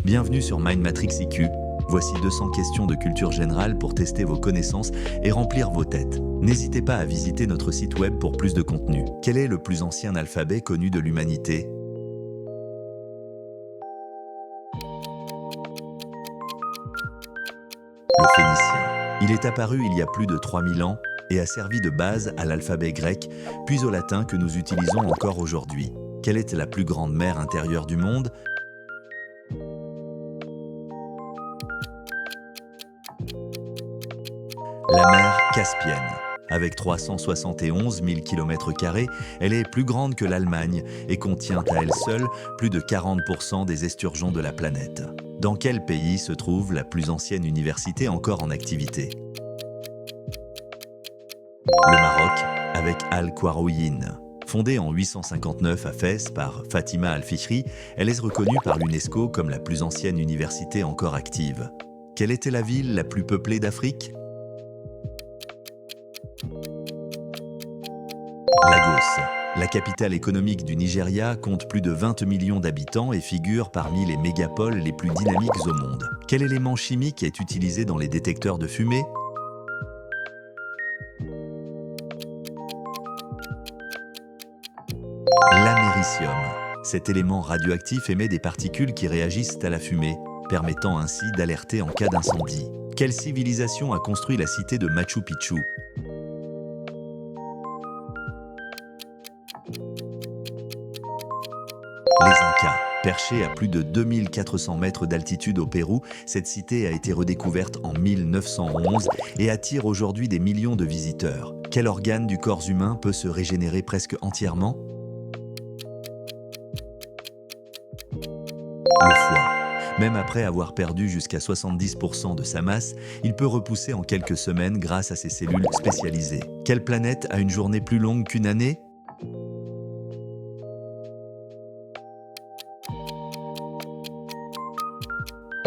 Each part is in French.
Bienvenue sur Mind Matrix IQ. Voici 200 questions de culture générale pour tester vos connaissances et remplir vos têtes. N'hésitez pas à visiter notre site web pour plus de contenu. Quel est le plus ancien alphabet connu de l'humanité ? Le phénicien. Il est apparu il y a plus de 3000 ans et a servi de base à l'alphabet grec, puis au latin que nous utilisons encore aujourd'hui. Quelle est la plus grande mer intérieure du monde ? La mer Caspienne. Avec 371 000 km², elle est plus grande que l'Allemagne et contient à elle seule plus de 40% des esturgeons de la planète. Dans quel pays se trouve la plus ancienne université encore en activité ? Le Maroc, avec Al-Qarawiyyin. Fondée en 859 à Fès par Fatima Al-Fihri, elle est reconnue par l'UNESCO comme la plus ancienne université encore active. Quelle était la ville la plus peuplée d'Afrique ? Lagos. La capitale économique du Nigeria compte plus de 20 millions d'habitants et figure parmi les mégapoles les plus dynamiques au monde. Quel élément chimique est utilisé dans les détecteurs de fumée ? L'américium. Cet élément radioactif émet des particules qui réagissent à la fumée, permettant ainsi d'alerter en cas d'incendie. Quelle civilisation a construit la cité de Machu Picchu ? Les Incas. Perchée à plus de 2400 mètres d'altitude au Pérou, cette cité a été redécouverte en 1911 et attire aujourd'hui des millions de visiteurs. Quel organe du corps humain peut se régénérer presque entièrement ? Le foie. Même après avoir perdu jusqu'à 70% de sa masse, il peut repousser en quelques semaines grâce à ses cellules spécialisées. Quelle planète a une journée plus longue qu'une année ?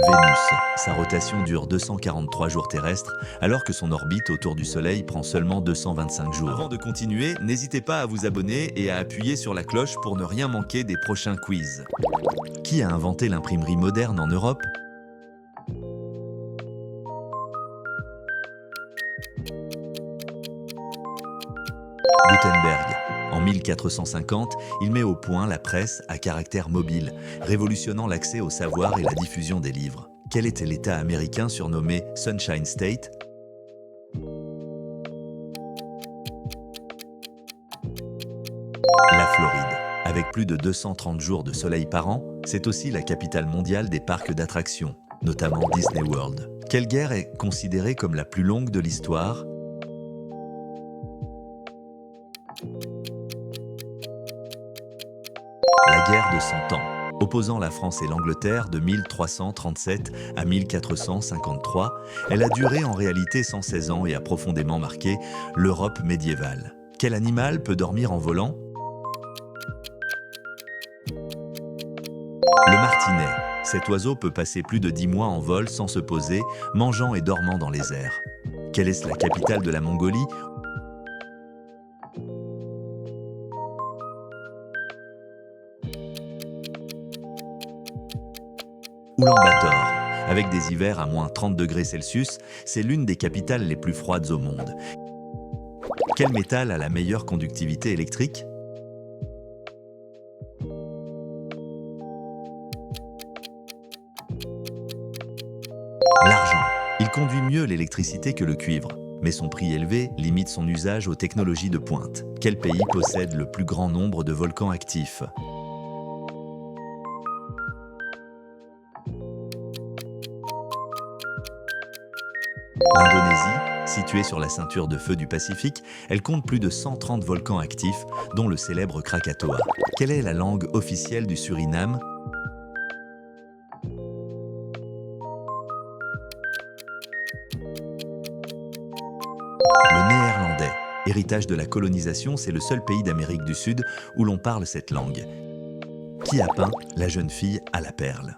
Vénus. Sa rotation dure 243 jours terrestres, alors que son orbite autour du Soleil prend seulement 225 jours. Avant de continuer, n'hésitez pas à vous abonner et à appuyer sur la cloche pour ne rien manquer des prochains quiz. Qui a inventé l'imprimerie moderne en Europe ? Gutenberg. En 1450, il met au point la presse à caractère mobile, révolutionnant l'accès au savoir et la diffusion des livres. Quel était l'État américain surnommé Sunshine State ? La Floride. Avec plus de 230 jours de soleil par an, c'est aussi la capitale mondiale des parcs d'attractions, notamment Disney World. Quelle guerre est considérée comme la plus longue de l'histoire ? La guerre de 100 ans, opposant la France et l'Angleterre de 1337 à 1453, elle a duré en réalité 116 ans et a profondément marqué l'Europe médiévale. Quel animal peut dormir en volant ? Le martinet. Cet oiseau peut passer plus de 10 mois en vol sans se poser, mangeant et dormant dans les airs. Quelle est la capitale de la Mongolie ? Oulan-Bator. Avec des hivers à moins 30 degrés Celsius, c'est l'une des capitales les plus froides au monde. Quel métal a la meilleure conductivité électrique ? L'argent. Il conduit mieux l'électricité que le cuivre, mais son prix élevé limite son usage aux technologies de pointe. Quel pays possède le plus grand nombre de volcans actifs ? L'Indonésie, située sur la ceinture de feu du Pacifique, elle compte plus de 130 volcans actifs, dont le célèbre Krakatoa. Quelle est la langue officielle du Suriname ? Le néerlandais. Héritage de la colonisation, c'est le seul pays d'Amérique du Sud où l'on parle cette langue. Qui a peint La jeune fille à la perle ?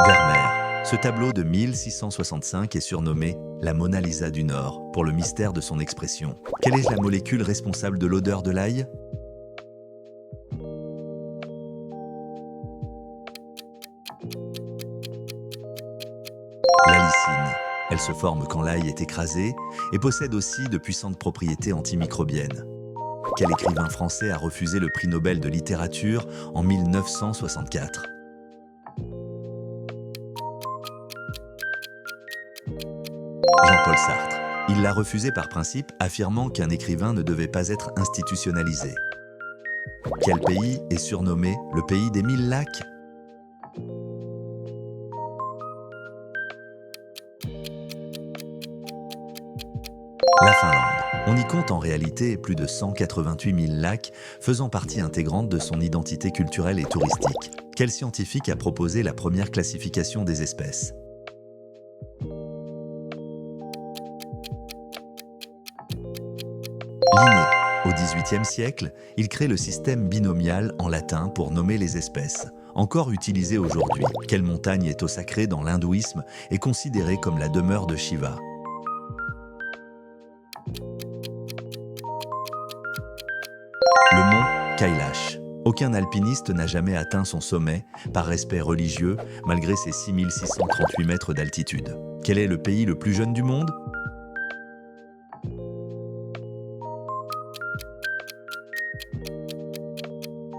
Vermeer. Ce tableau de 1665 est surnommé la Mona Lisa du Nord pour le mystère de son expression. Quelle est la molécule responsable de l'odeur de l'ail? La lysine. Elle se forme quand l'ail est écrasé et possède aussi de puissantes propriétés antimicrobiennes. Quel écrivain français a refusé le prix Nobel de littérature en 1964? Jean-Paul Sartre. Il l'a refusé par principe, affirmant qu'un écrivain ne devait pas être institutionnalisé. Quel pays est surnommé le pays des 1000 lacs? La Finlande. On y compte en réalité plus de 188 000 lacs, faisant partie intégrante de son identité culturelle et touristique. Quel scientifique a proposé la première classification des espèces? Linné. Au XVIIIe siècle, il crée le système binomial en latin pour nommer les espèces. Encore utilisé aujourd'hui, quelle montagne est au sacré dans l'hindouisme et considérée comme la demeure de Shiva? Le mont Kailash. Aucun alpiniste n'a jamais atteint son sommet, par respect religieux, malgré ses 6638 mètres d'altitude. Quel est le pays le plus jeune du monde?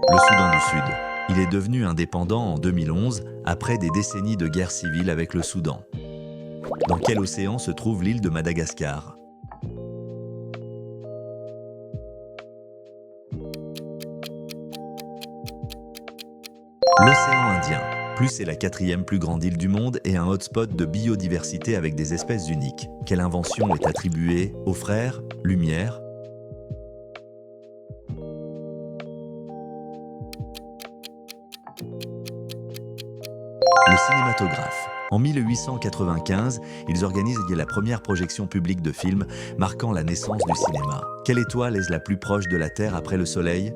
Le Soudan du Sud. Il est devenu indépendant en 2011, après des décennies de guerre civile avec le Soudan. Dans quel océan se trouve l'île de Madagascar? L'océan Indien. Plus c'est la 4e plus grande île du monde et un hotspot de biodiversité avec des espèces uniques. Quelle invention est attribuée aux frères Lumière? Le cinématographe. En 1895, ils organisent la première projection publique de films, marquant la naissance du cinéma. Quelle étoile est la plus proche de la Terre après le Soleil?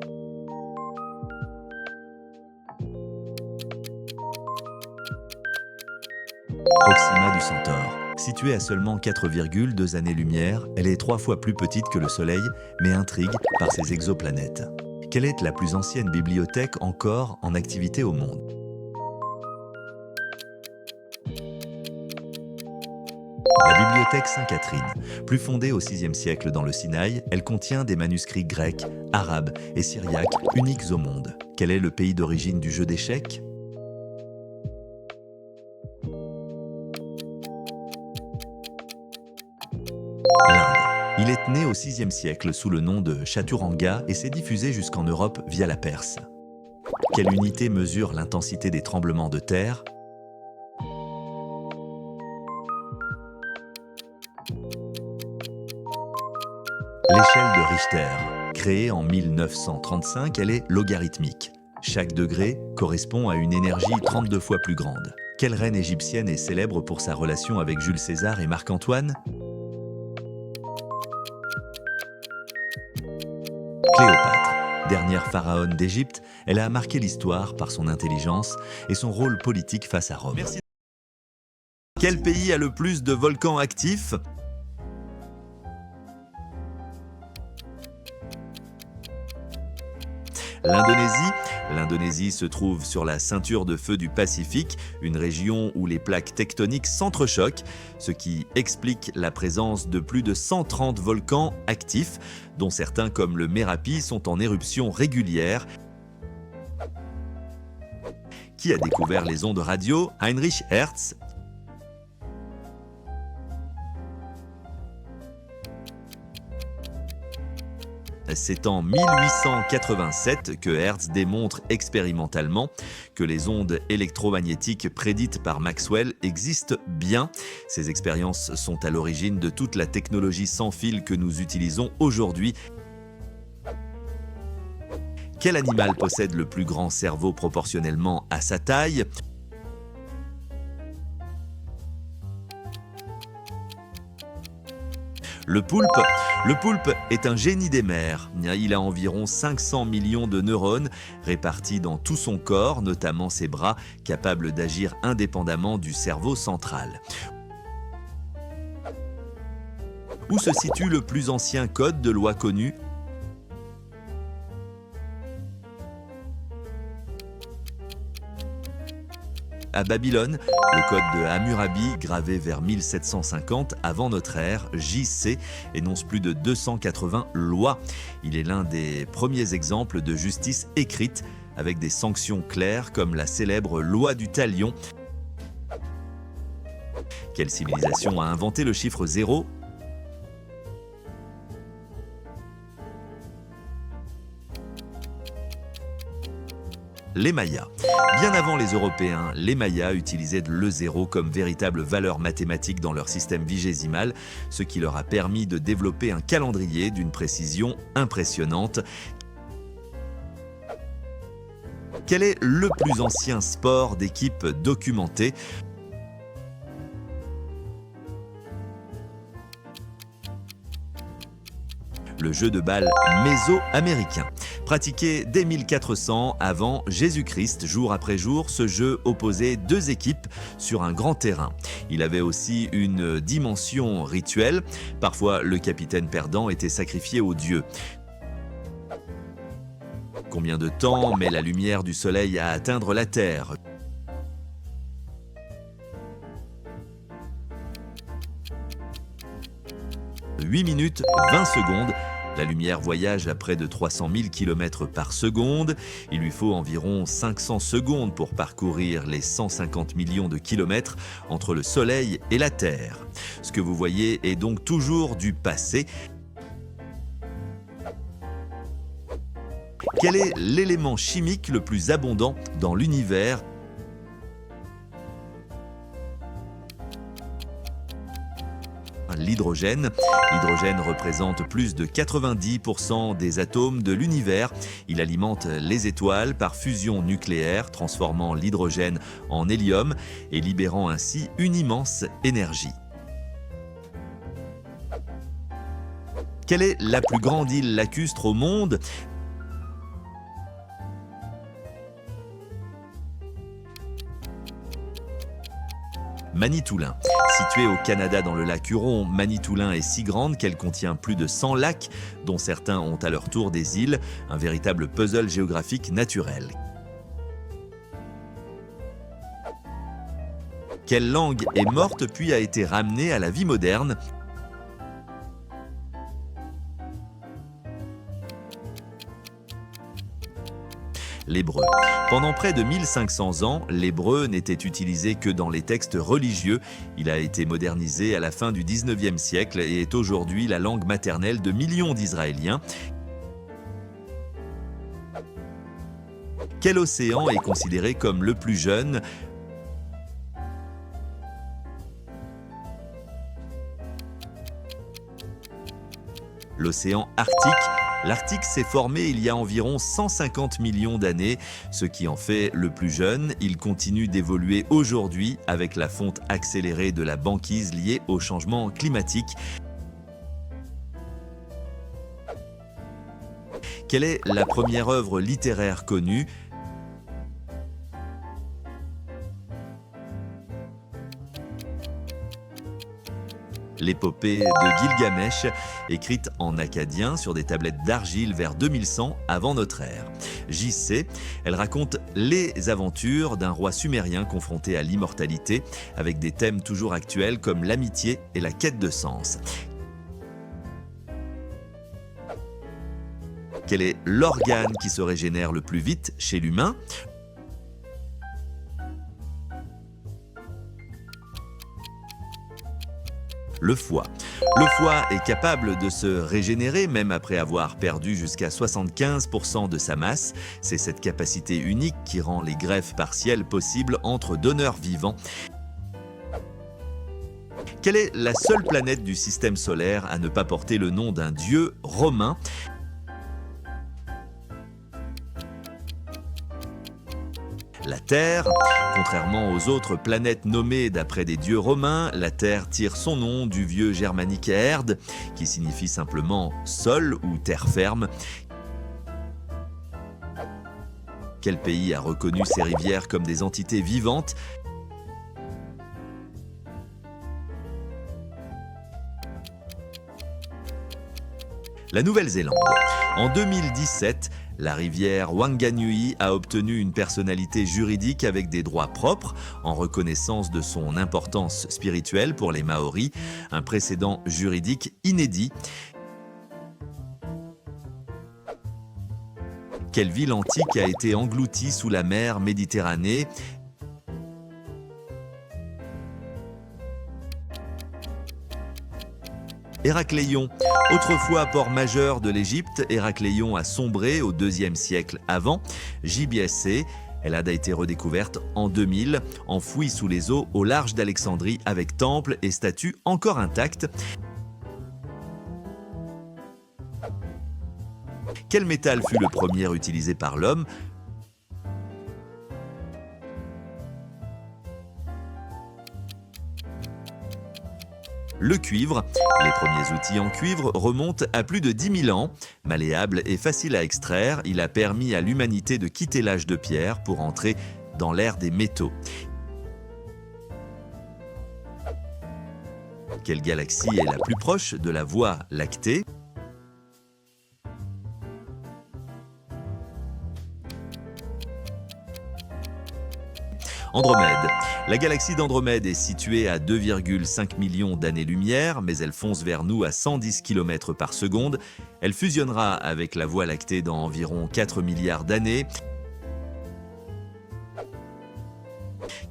Proxima du Centaure. Située à seulement 4,2 années-lumière, elle est 3 fois plus petite que le Soleil, mais intrigue par ses exoplanètes. Quelle est la plus ancienne bibliothèque encore en activité au monde? La bibliothèque Sainte-Catherine. Plus fondée au VIe siècle dans le Sinaï, elle contient des manuscrits grecs, arabes et syriaques uniques au monde. Quel est le pays d'origine du jeu d'échecs? L'Inde. Il est né au VIe siècle sous le nom de Chaturanga et s'est diffusé jusqu'en Europe via la Perse. Quelle unité mesure l'intensité des tremblements de terre? L'échelle de Richter. Créée en 1935, elle est logarithmique. Chaque degré correspond à une énergie 32 fois plus grande. Quelle reine égyptienne est célèbre pour sa relation avec Jules César et Marc-Antoine? Cléopâtre. Dernière pharaone d'Égypte, elle a marqué l'histoire par son intelligence et son rôle politique face à Rome. Merci. Quel pays a le plus de volcans actifs? L'Indonésie. L'Indonésie se trouve sur la ceinture de feu du Pacifique, une région où les plaques tectoniques s'entrechoquent, ce qui explique la présence de plus de 130 volcans actifs, dont certains comme le Merapi sont en éruption régulière. Qui a découvert les ondes radio? Heinrich Hertz. C'est en 1887 que Hertz démontre expérimentalement que les ondes électromagnétiques prédites par Maxwell existent bien. Ces expériences sont à l'origine de toute la technologie sans fil que nous utilisons aujourd'hui. Quel animal possède le plus grand cerveau proportionnellement à sa taille? Le poulpe. Le poulpe est un génie des mers. Il a environ 500 millions de neurones répartis dans tout son corps, notamment ses bras, capables d'agir indépendamment du cerveau central. Où se situe le plus ancien code de loi connu ? À Babylone, le code de Hammurabi, gravé vers 1750 avant notre ère, JC, énonce plus de 280 lois. Il est l'un des premiers exemples de justice écrite, avec des sanctions claires comme la célèbre loi du talion. Quelle civilisation a inventé le chiffre 0 ? Les Mayas. Bien avant les Européens, les Mayas utilisaient le zéro comme véritable valeur mathématique dans leur système vigésimal, ce qui leur a permis de développer un calendrier d'une précision impressionnante. Quel est le plus ancien sport d'équipe documenté ? Le jeu de balle mésoaméricain. Pratiqué dès 1400 avant Jésus-Christ, jour après jour, ce jeu opposait deux équipes sur un grand terrain. Il avait aussi une dimension rituelle. Parfois, le capitaine perdant était sacrifié aux dieux. Combien de temps met la lumière du soleil à atteindre la Terre ? « 8 minutes 20 secondes ». La lumière voyage à près de 300 000 km par seconde. Il lui faut environ 500 secondes pour parcourir les 150 millions de kilomètres entre le Soleil et la Terre. Ce que vous voyez est donc toujours du passé. Quel est l'élément chimique le plus abondant dans l'univers ? L'hydrogène. L'hydrogène représente plus de 90% des atomes de l'univers. Il alimente les étoiles par fusion nucléaire, transformant l'hydrogène en hélium et libérant ainsi une immense énergie. Quelle est la plus grande île lacustre au monde ? Manitoulin. Située au Canada dans le lac Huron, Manitoulin est si grande qu'elle contient plus de 100 lacs, dont certains ont à leur tour des îles, un véritable puzzle géographique naturel. Quelle langue est morte puis a été ramenée à la vie moderne ? L'hébreu. Pendant près de 1500 ans, l'hébreu n'était utilisé que dans les textes religieux. Il a été modernisé à la fin du 19e siècle et est aujourd'hui la langue maternelle de millions d'Israéliens. Quel océan est considéré comme le plus jeune ? L'océan Arctique. L'Arctique s'est formé il y a environ 150 millions d'années, ce qui en fait le plus jeune. Il continue d'évoluer aujourd'hui avec la fonte accélérée de la banquise liée au changement climatique. Quelle est la première œuvre littéraire connue ? L'épopée de Gilgamesh, écrite en akkadien sur des tablettes d'argile vers 2100 avant notre ère. JC, elle raconte les aventures d'un roi sumérien confronté à l'immortalité, avec des thèmes toujours actuels comme l'amitié et la quête de sens. Quel est l'organe qui se régénère le plus vite chez l'humain ? Le foie. Le foie est capable de se régénérer même après avoir perdu jusqu'à 75% de sa masse. C'est cette capacité unique qui rend les greffes partielles possibles entre donneurs vivants. Quelle est la seule planète du système solaire à ne pas porter le nom d'un dieu romain ? la Terre. Contrairement aux autres planètes nommées d'après des dieux romains, la Terre tire son nom du vieux germanique Erd, qui signifie simplement sol ou terre ferme. Quel pays a reconnu ces rivières comme des entités vivantes ? La Nouvelle-Zélande. En 2017, la rivière Wanganui a obtenu une personnalité juridique avec des droits propres en reconnaissance de son importance spirituelle pour les Maoris, un précédent juridique inédit. Quelle ville antique a été engloutie sous la mer Méditerranée ? Héracléon. Autrefois port majeur de l'Égypte, Héracléon a sombré au IIe siècle avant. JBSC, elle a été redécouverte en 2000, enfouie sous les eaux au large d'Alexandrie avec temple et statues encore intactes. Quel métal fut le premier utilisé par l'homme ? Le cuivre. Les premiers outils en cuivre remontent à plus de 10 000 ans. Malléable et facile à extraire, il a permis à l'humanité de quitter l'âge de pierre pour entrer dans l'ère des métaux. Quelle galaxie est la plus proche de la Voie lactée ? Andromède. La galaxie d'Andromède est située à 2,5 millions d'années-lumière, mais elle fonce vers nous à 110 km par seconde. Elle fusionnera avec la Voie lactée dans environ 4 milliards d'années.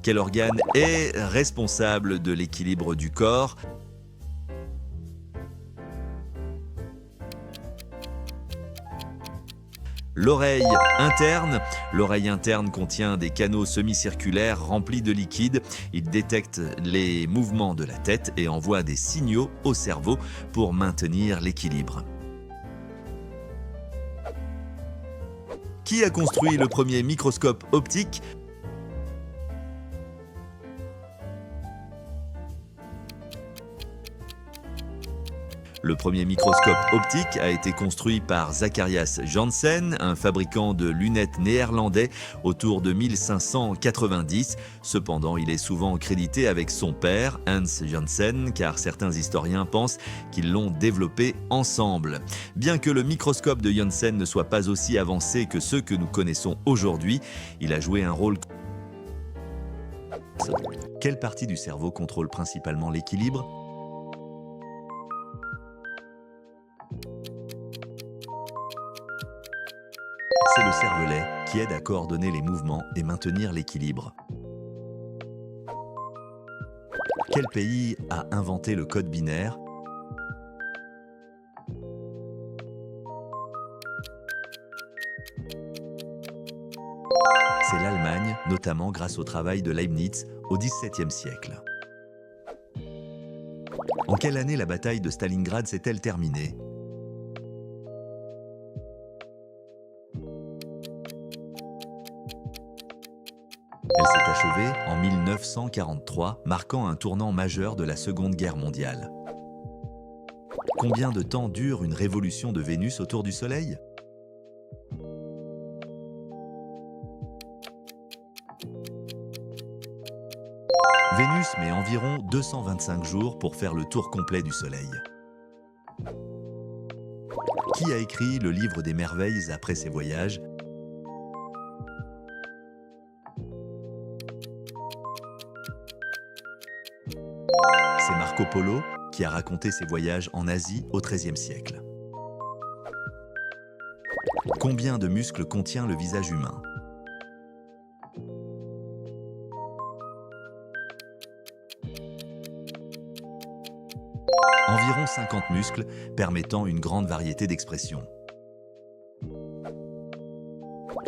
Quel organe est responsable de l'équilibre du corps ? L'oreille interne. L'oreille interne contient des canaux semi-circulaires remplis de liquide. Il détecte les mouvements de la tête et envoie des signaux au cerveau pour maintenir l'équilibre. Qui a construit le premier microscope optique ? Le premier microscope optique a été construit par Zacharias Janssen, un fabricant de lunettes néerlandais autour de 1590. Cependant, il est souvent crédité avec son père, Hans Janssen, car certains historiens pensent qu'ils l'ont développé ensemble. Bien que le microscope de Janssen ne soit pas aussi avancé que ceux que nous connaissons aujourd'hui, il a joué un rôle. Quelle partie du cerveau contrôle principalement l'équilibre ? C'est le cervelet qui aide à coordonner les mouvements et maintenir l'équilibre. Quel pays a inventé le code binaire ? C'est l'Allemagne, notamment grâce au travail de Leibniz au XVIIe siècle. En quelle année la bataille de Stalingrad s'est-elle terminée ? Elle s'est achevée en 1943, marquant un tournant majeur de la Seconde Guerre mondiale. Combien de temps dure une révolution de Vénus autour du Soleil ? Vénus met environ 225 jours pour faire le tour complet du Soleil. Qui a écrit le livre des merveilles après ses voyages ? C'est Marco Polo qui a raconté ses voyages en Asie au XIIIe siècle. Combien de muscles contient le visage humain ? Environ 50 muscles permettant une grande variété d'expressions.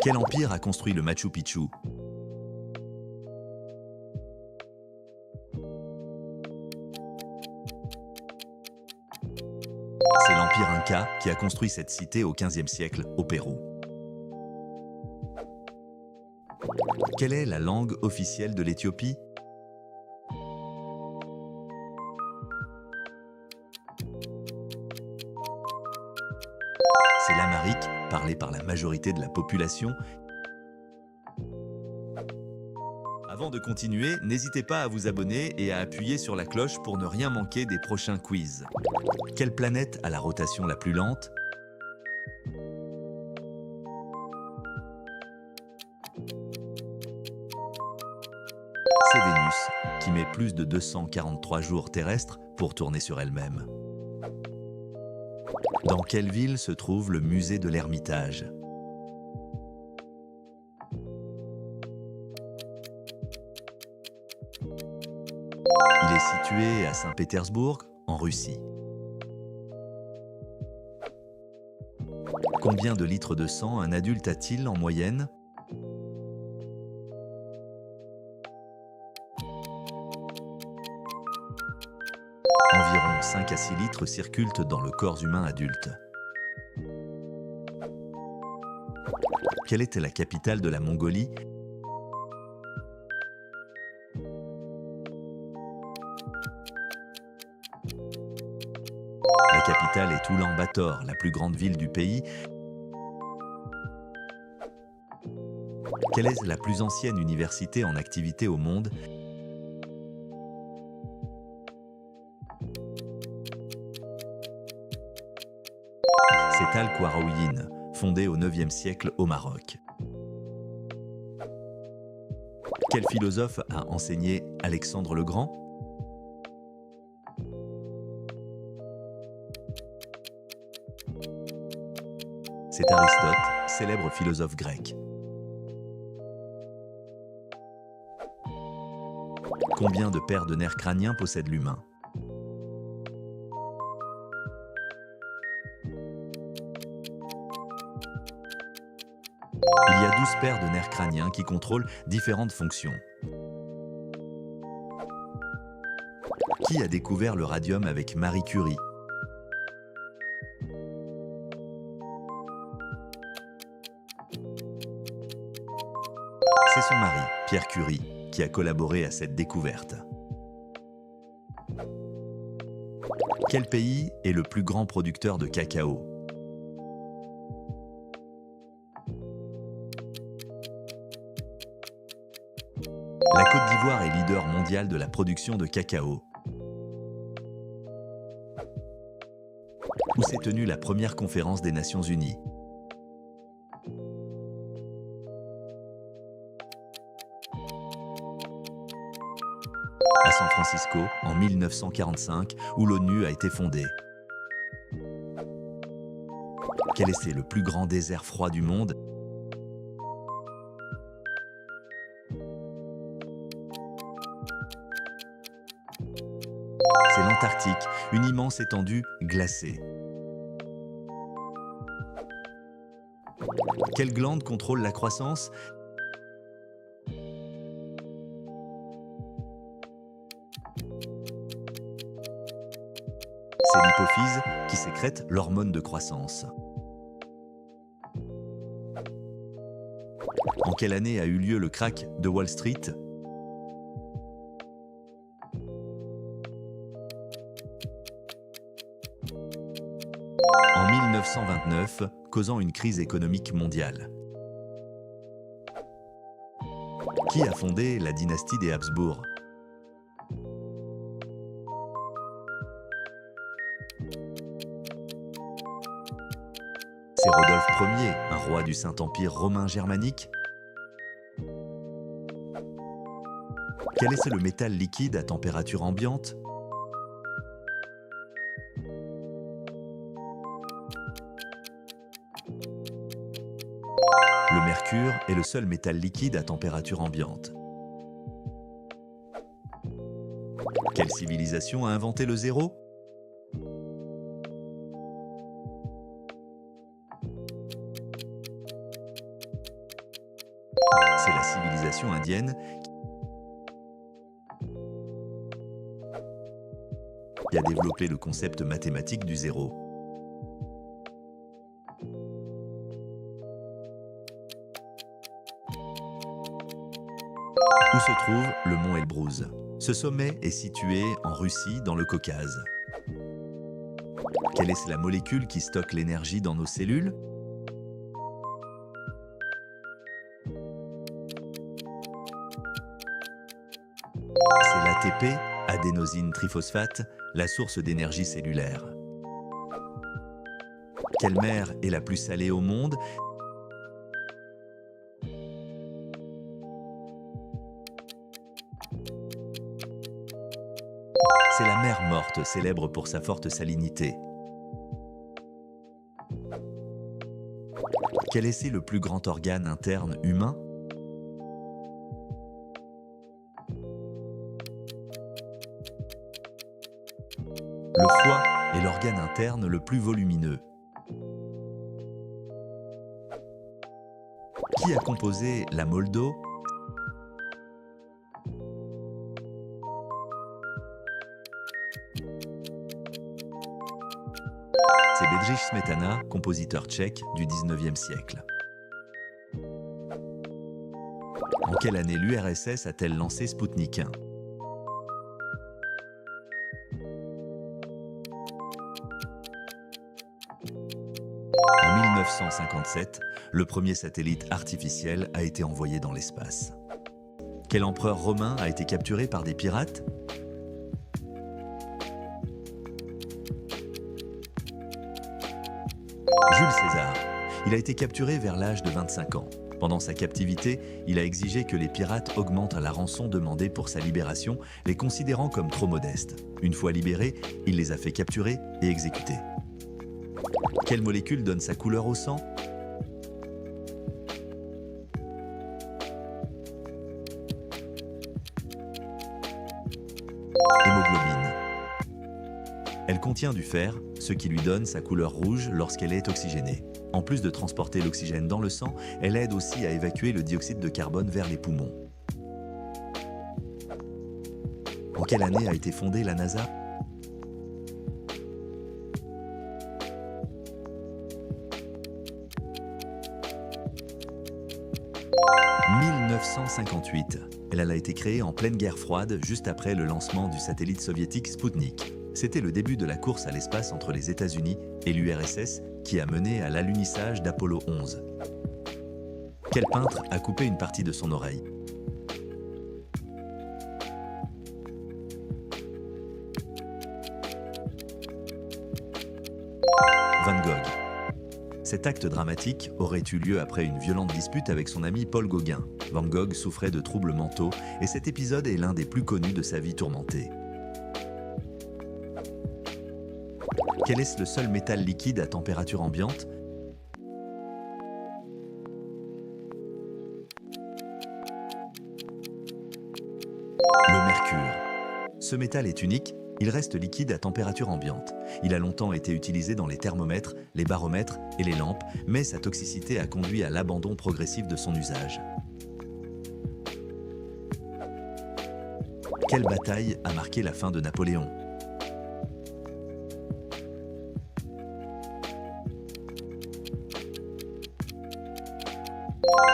Quel empire a construit le Machu Picchu ? C'est l'empire Inca qui a construit cette cité au XVe siècle au Pérou. Quelle est la langue officielle de l'Éthiopie? C'est l'amharique, parlé par la majorité de la population. Avant de continuer, n'hésitez pas à vous abonner et à appuyer sur la cloche pour ne rien manquer des prochains quiz. Quelle planète a la rotation la plus lente? C'est Vénus, qui met plus de 243 jours terrestres pour tourner sur elle-même. Dans quelle ville se trouve le musée de l'Ermitage? Il est situé à Saint-Pétersbourg, en Russie. Combien de litres de sang un adulte a-t-il en moyenne? Environ 5 à 6 litres circulent dans le corps humain adulte. Quelle était la capitale de la Mongolie? La capitale est Oulan-Bator, la plus grande ville du pays. Quelle est la plus ancienne université en activité au monde? C'est Al-Qarawiyyin, fondée au IXe siècle au Maroc. Quel philosophe a enseigné Alexandre le Grand? C'est Aristote, célèbre philosophe grec. Combien de paires de nerfs crâniens possède l'humain? Il y a 12 paires de nerfs crâniens qui contrôlent différentes fonctions. Qui a découvert le radium avec Marie Curie? C'est son mari, Pierre Curie, qui a collaboré à cette découverte. Quel pays est le plus grand producteur de cacao? La Côte d'Ivoire est leader mondial de la production de cacao. Où s'est tenue la première conférence des Nations Unies? À San Francisco, en 1945, où l'ONU a été fondée. Quel est le plus grand désert froid du monde? C'est l'Antarctique, une immense étendue glacée. Quelle glande contrôle la croissance? C'est l'hypophyse qui sécrète l'hormone de croissance. En quelle année a eu lieu le krach de Wall Street? En 1929, causant une crise économique mondiale. Qui a fondé la dynastie des Habsbourg? C'est Rodolphe Ier, un roi du Saint-Empire romain germanique. Quel est le métal liquide à température ambiante? Le mercure est le seul métal liquide à température ambiante. Quelle civilisation a inventé le zéro? C'est la civilisation indienne qui a développé le concept mathématique du zéro. Où se trouve le mont Elbrouz? Ce sommet est situé en Russie, dans le Caucase. Quelle est la molécule qui stocke l'énergie dans nos cellules? C'est l'ATP, adénosine triphosphate, la source d'énergie cellulaire. Quelle mer est la plus salée au monde? C'est la mer Morte, célèbre pour sa forte salinité. Quel est le plus grand organe interne humain? Le foie est l'organe interne le plus volumineux. Qui a composé la Moldo? C'est Bedřich Smetana, compositeur tchèque du 19e siècle. En quelle année l'URSS a-t-elle lancé Spoutnik 1? En 1957, le premier satellite artificiel a été envoyé dans l'espace. Quel empereur romain a été capturé par des pirates? Jules César. Il a été capturé vers l'âge de 25 ans. Pendant sa captivité, il a exigé que les pirates augmentent la rançon demandée pour sa libération, les considérant comme trop modestes. Une fois libérés, il les a fait capturer et exécuter. Quelle molécule donne sa couleur au sang? Hémoglobine. Elle contient du fer, ce qui lui donne sa couleur rouge lorsqu'elle est oxygénée. En plus de transporter l'oxygène dans le sang, elle aide aussi à évacuer le dioxyde de carbone vers les poumons. En quelle année a été fondée la NASA? « 1958. Elle a été créée en pleine guerre froide, juste après le lancement du satellite soviétique Spoutnik. C'était le début de la course à l'espace entre les États-Unis et l'URSS qui a mené à l'alunissage d'Apollo 11. Quel peintre a coupé une partie de son oreille? Van Gogh. Cet acte dramatique aurait eu lieu après une violente dispute avec son ami Paul Gauguin. Van Gogh souffrait de troubles mentaux et cet épisode est l'un des plus connus de sa vie tourmentée. Quel est le seul métal liquide à température ambiante? Le mercure. Ce métal est unique, il reste liquide à température ambiante. Il a longtemps été utilisé dans les thermomètres, les baromètres et les lampes, mais sa toxicité a conduit à l'abandon progressif de son usage. Quelle bataille a marqué la fin de Napoléon?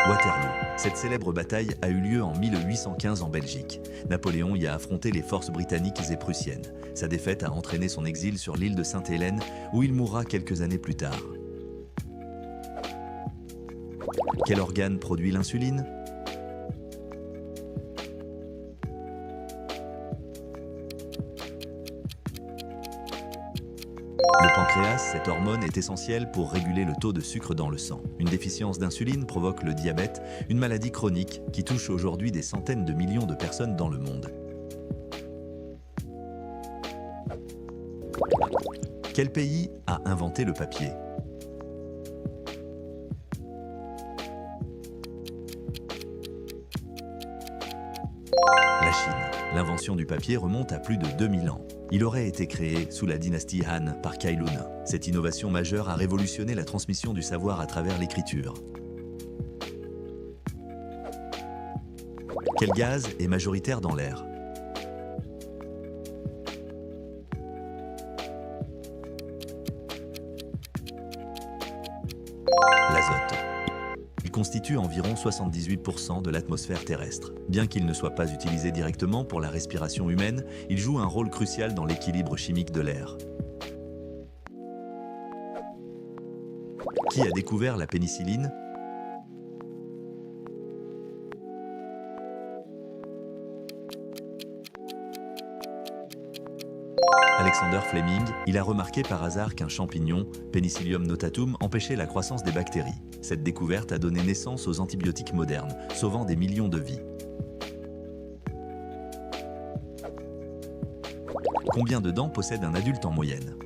Waterloo. Cette célèbre bataille a eu lieu en 1815 en Belgique. Napoléon y a affronté les forces britanniques et prussiennes. Sa défaite a entraîné son exil sur l'île de Sainte-Hélène, où il mourra quelques années plus tard. Quel organe produit l'insuline? Le pancréas, cette hormone, est essentielle pour réguler le taux de sucre dans le sang. Une déficience d'insuline provoque le diabète, une maladie chronique qui touche aujourd'hui des centaines de millions de personnes dans le monde. Quel pays a inventé le papier? La Chine. L'invention du papier remonte à plus de 2000 ans. Il aurait été créé sous la dynastie Han par Kailoun. Cette innovation majeure a révolutionné la transmission du savoir à travers l'écriture. Quel gaz est majoritaire dans l'air? L'azote. Il constitue environ 78% de l'atmosphère terrestre. Bien qu'il ne soit pas utilisé directement pour la respiration humaine, il joue un rôle crucial dans l'équilibre chimique de l'air. Qui a découvert la pénicilline? Alexander Fleming, il a remarqué par hasard qu'un champignon, Penicillium notatum, empêchait la croissance des bactéries. Cette découverte a donné naissance aux antibiotiques modernes, sauvant des millions de vies. Combien de dents possède un adulte en moyenne?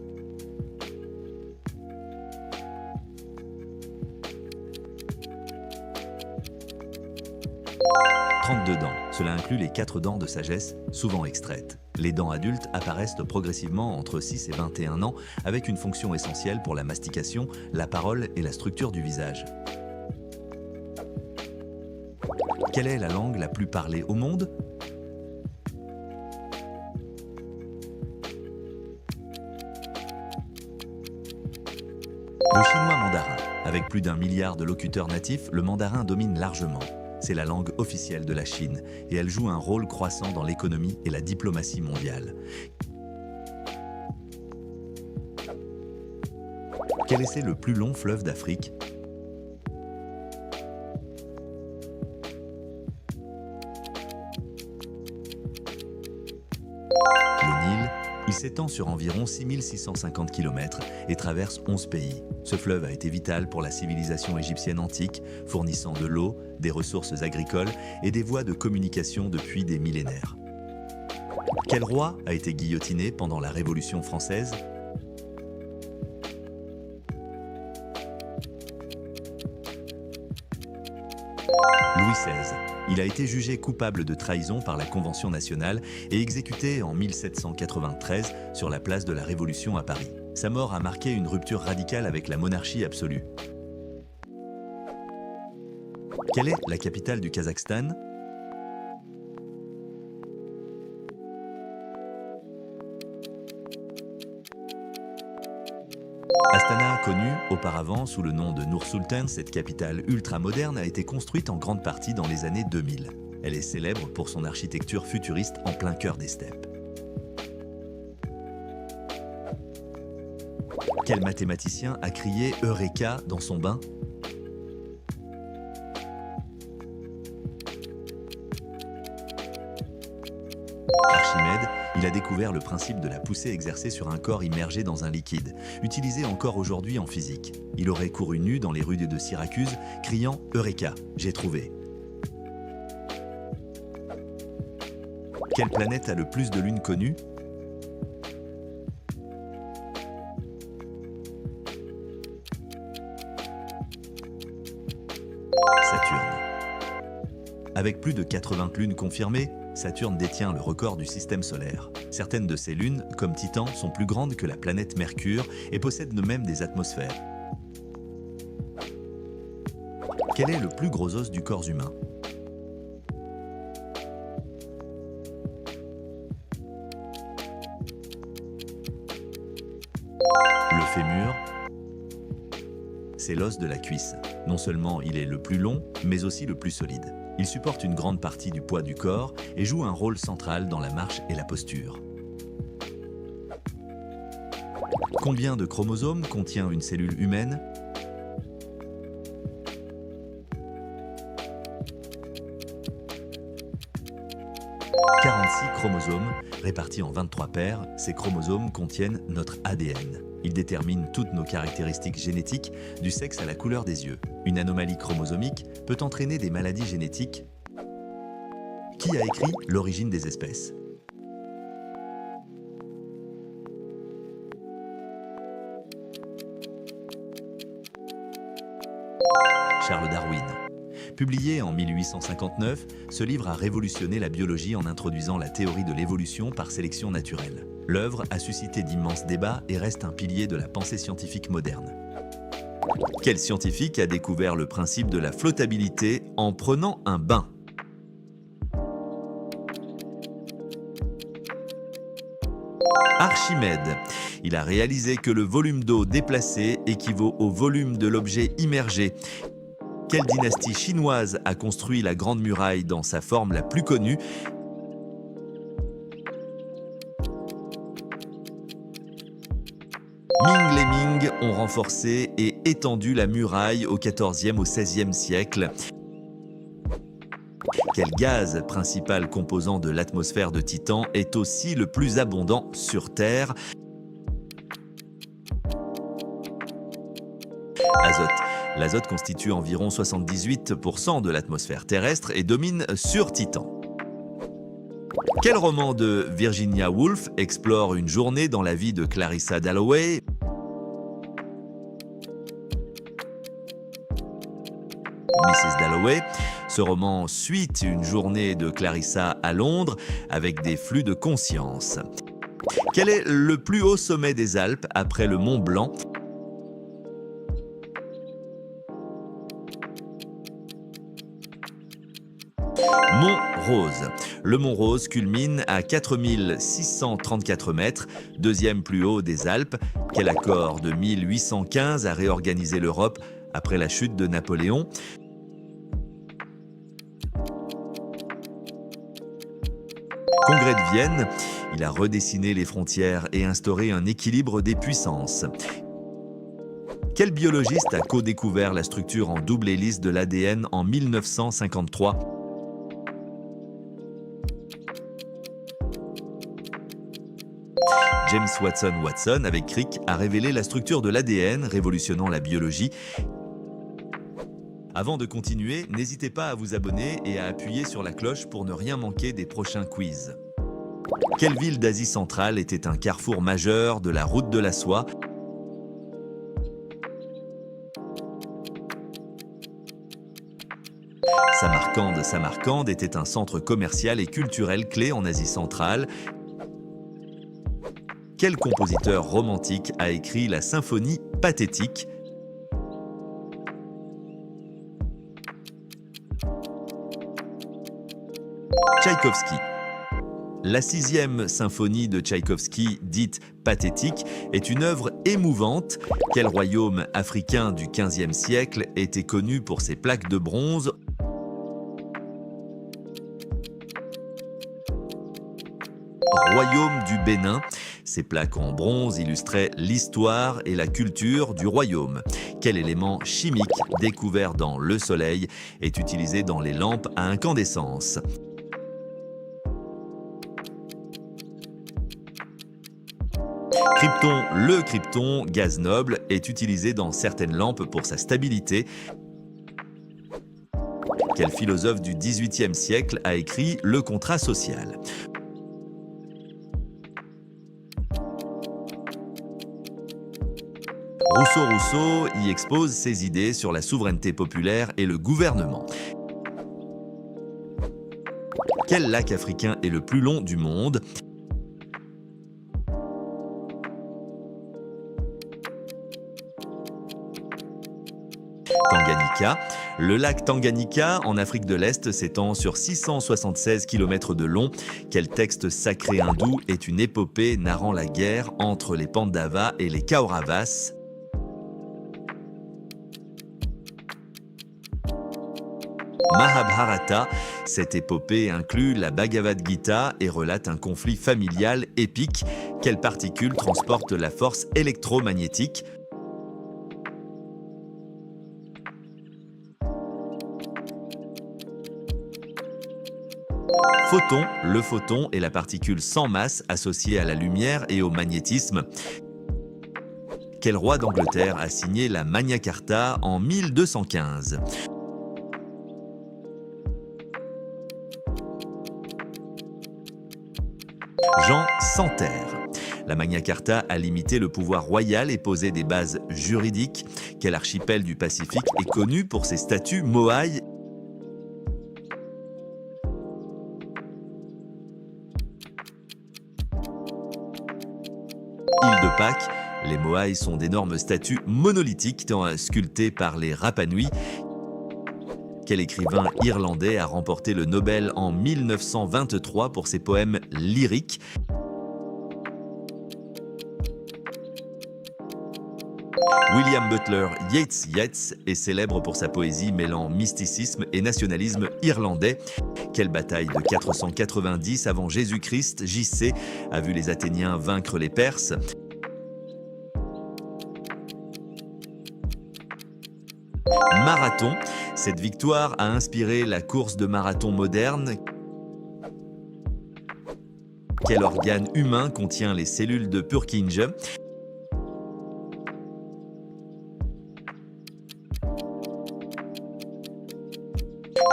32 dents. Cela inclut les 4 dents de sagesse, souvent extraites. Les dents adultes apparaissent progressivement entre 6 et 21 ans avec une fonction essentielle pour la mastication, la parole et la structure du visage. Quelle est la langue la plus parlée au monde? Le chinois mandarin. Avec plus d'1 milliard de locuteurs natifs, le mandarin domine largement. C'est la langue officielle de la Chine et elle joue un rôle croissant dans l'économie et la diplomatie mondiale. Quel est le plus long fleuve d'Afrique? Le Nil, il s'étend sur environ 6650 km et traverse 11 pays. Ce fleuve a été vital pour la civilisation égyptienne antique, fournissant de l'eau, des ressources agricoles et des voies de communication depuis des millénaires. Quel roi a été guillotiné pendant la Révolution française? Louis XVI. Il a été jugé coupable de trahison par la Convention nationale et exécuté en 1793 sur la place de la Révolution à Paris. Sa mort a marqué une rupture radicale avec la monarchie absolue. Quelle est la capitale du Kazakhstan? Astana, connue auparavant sous le nom de Nour-Sultan, cette capitale ultra-moderne a été construite en grande partie dans les années 2000. Elle est célèbre pour son architecture futuriste en plein cœur des steppes. Quel mathématicien a crié Eureka dans son bain? Archimède, il a découvert le principe de la poussée exercée sur un corps immergé dans un liquide, utilisé encore aujourd'hui en physique. Il aurait couru nu dans les rues de Syracuse, criant Eureka, j'ai trouvé. Quelle planète a le plus de lunes connues? Saturne. Avec plus de 80 lunes confirmées, Saturne détient le record du système solaire. Certaines de ces lunes, comme Titan, sont plus grandes que la planète Mercure et possèdent même des atmosphères. Quel est le plus gros os du corps humain? Le fémur, c'est l'os de la cuisse. Non seulement il est le plus long, mais aussi le plus solide. Il supporte une grande partie du poids du corps et joue un rôle central dans la marche et la posture. Combien de chromosomes contient une cellule humaine? « 46 chromosomes, répartis en 23 paires, ces chromosomes contiennent notre ADN. Ils déterminent toutes nos caractéristiques génétiques, du sexe à la couleur des yeux. Une anomalie chromosomique peut entraîner des maladies génétiques. Qui a écrit L'origine des espèces? Charles Darwin. Publié en 1859, ce livre a révolutionné la biologie en introduisant la théorie de l'évolution par sélection naturelle. L'œuvre a suscité d'immenses débats et reste un pilier de la pensée scientifique moderne. Quel scientifique a découvert le principe de la flottabilité en prenant un bain? Archimède. Il a réalisé que le volume d'eau déplacé équivaut au volume de l'objet immergé. Quelle dynastie chinoise a construit la Grande Muraille dans sa forme la plus connue? Ming les Ming ont renforcé et étendu la muraille au XIVe au XVIe siècle. Quel gaz, principal composant de l'atmosphère de Titan, est aussi le plus abondant sur Terre? Azote. L'azote constitue environ 78% de l'atmosphère terrestre et domine sur Titan. Quel roman de Virginia Woolf explore une journée dans la vie de Clarissa Dalloway? Mrs. Dalloway. Ce roman suit une journée de Clarissa à Londres avec des flux de conscience. Quel est le plus haut sommet des Alpes après le Mont Blanc? Mont Rose. Le Mont Rose culmine à 4634 mètres, deuxième plus haut des Alpes. Quel accord de 1815 a réorganisé l'Europe après la chute de Napoléon? Congrès de Vienne, il a redessiné les frontières et instauré un équilibre des puissances. Quel biologiste a co-découvert la structure en double hélice de l'ADN en 1953? James Watson avec Crick a révélé la structure de l'ADN, révolutionnant la biologie. Avant de continuer, n'hésitez pas à vous abonner et à appuyer sur la cloche pour ne rien manquer des prochains quiz. Quelle ville d'Asie centrale était un carrefour majeur de la route de la soie? Samarcande était un centre commercial et culturel clé en Asie centrale. Quel compositeur romantique a écrit la symphonie Pathétique? Tchaïkovski. La 6e symphonie de Tchaïkovski, dite Pathétique, est une œuvre émouvante. Quel royaume africain du XVe siècle était connu pour ses plaques de bronze? Royaume du Bénin. Ces plaques en bronze illustraient l'histoire et la culture du royaume. Quel élément chimique découvert dans le Soleil est utilisé dans les lampes à incandescence? Krypton. Le krypton, gaz noble, est utilisé dans certaines lampes pour sa stabilité. Quel philosophe du XVIIIe siècle a écrit Le contrat social? Rousseau y expose ses idées sur la souveraineté populaire et le gouvernement. Quel lac africain est le plus long du monde? Tanganyika. Le lac Tanganyika, en Afrique de l'Est, s'étend sur 676 km de long. Quel texte sacré hindou est une épopée narrant la guerre entre les Pandavas et les Kauravas? Mahabharata. Cette épopée inclut la Bhagavad Gita et relate un conflit familial épique. Quelle particule transporte la force électromagnétique? Photon. Le photon est la particule sans masse associée à la lumière et au magnétisme. Quel roi d'Angleterre a signé la Magna Carta en 1215? Jean Santerre. La Magna Carta a limité le pouvoir royal et posé des bases juridiques. Quel archipel du Pacifique est connu pour ses statues Moai? Île de Pâques. Les Moai sont d'énormes statues monolithiques sculptées par les Rapa Nui. Quel écrivain irlandais a remporté le Nobel en 1923 pour ses poèmes lyriques? William Butler Yeats est célèbre pour sa poésie mêlant mysticisme et nationalisme irlandais. Quelle bataille de 490 avant Jésus-Christ, JC, a vu les Athéniens vaincre les Perses? Marathon. Cette victoire a inspiré la course de marathon moderne. Quel organe humain contient les cellules de Purkinje?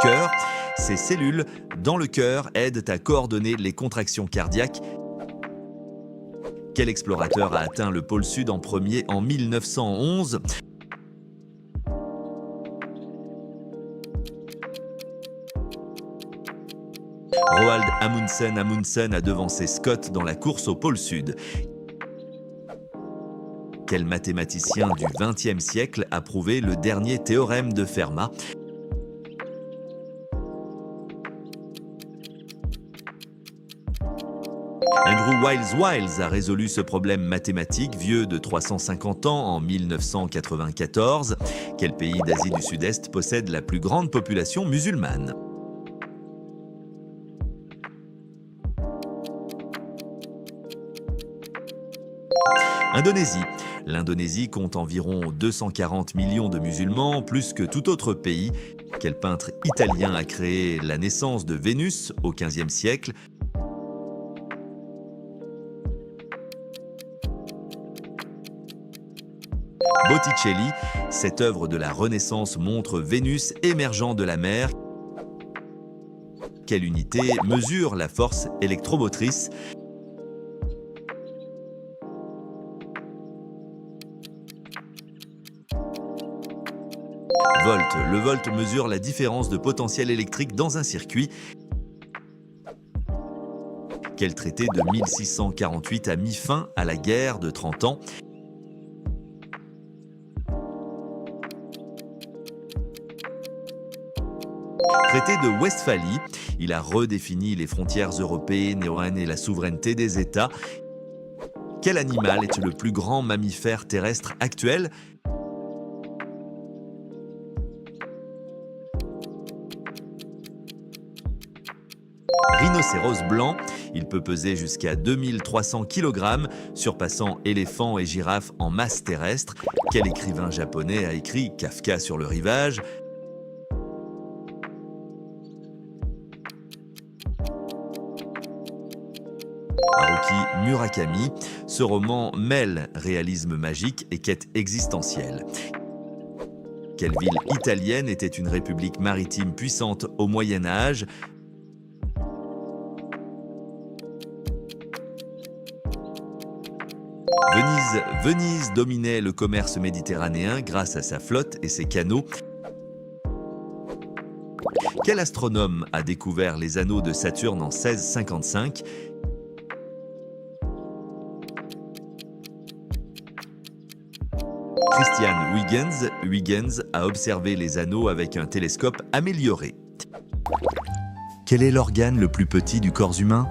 Cœur. Ces cellules dans le cœur aident à coordonner les contractions cardiaques. Quel explorateur a atteint le pôle Sud en premier en 1911? Roald Amundsen a devancé Scott dans la course au pôle Sud. Quel mathématicien du XXe siècle a prouvé le dernier théorème de Fermat? Andrew Wiles a résolu ce problème mathématique vieux de 350 ans en 1994. Quel pays d'Asie du Sud-Est possède la plus grande population musulmane? Indonésie. L'Indonésie compte environ 240 millions de musulmans, plus que tout autre pays. Quel peintre italien a créé la naissance de Vénus au XVe siècle? Botticelli. Cette œuvre de la Renaissance montre Vénus émergeant de la mer. Quelle unité mesure la force électromotrice? Volt. Le volt mesure la différence de potentiel électrique dans un circuit. Quel traité de 1648 a mis fin à la guerre de 30 ans? Traité de Westphalie, il a redéfini les frontières européennes et la souveraineté des États. Quel animal est le plus grand mammifère terrestre actuel? Rhinocéros blanc, il peut peser jusqu'à 2300 kg, surpassant éléphants et girafes en masse terrestre. Quel écrivain japonais a écrit Kafka sur le rivage? Haruki Murakami, ce roman mêle réalisme magique et quête existentielle. Quelle ville italienne était une république maritime puissante au Moyen Âge? Venise dominait le commerce méditerranéen grâce à sa flotte et ses canaux. Quel astronome a découvert les anneaux de Saturne en 1655? Christian Huygens a observé les anneaux avec un télescope amélioré. Quel est l'organe le plus petit du corps humain?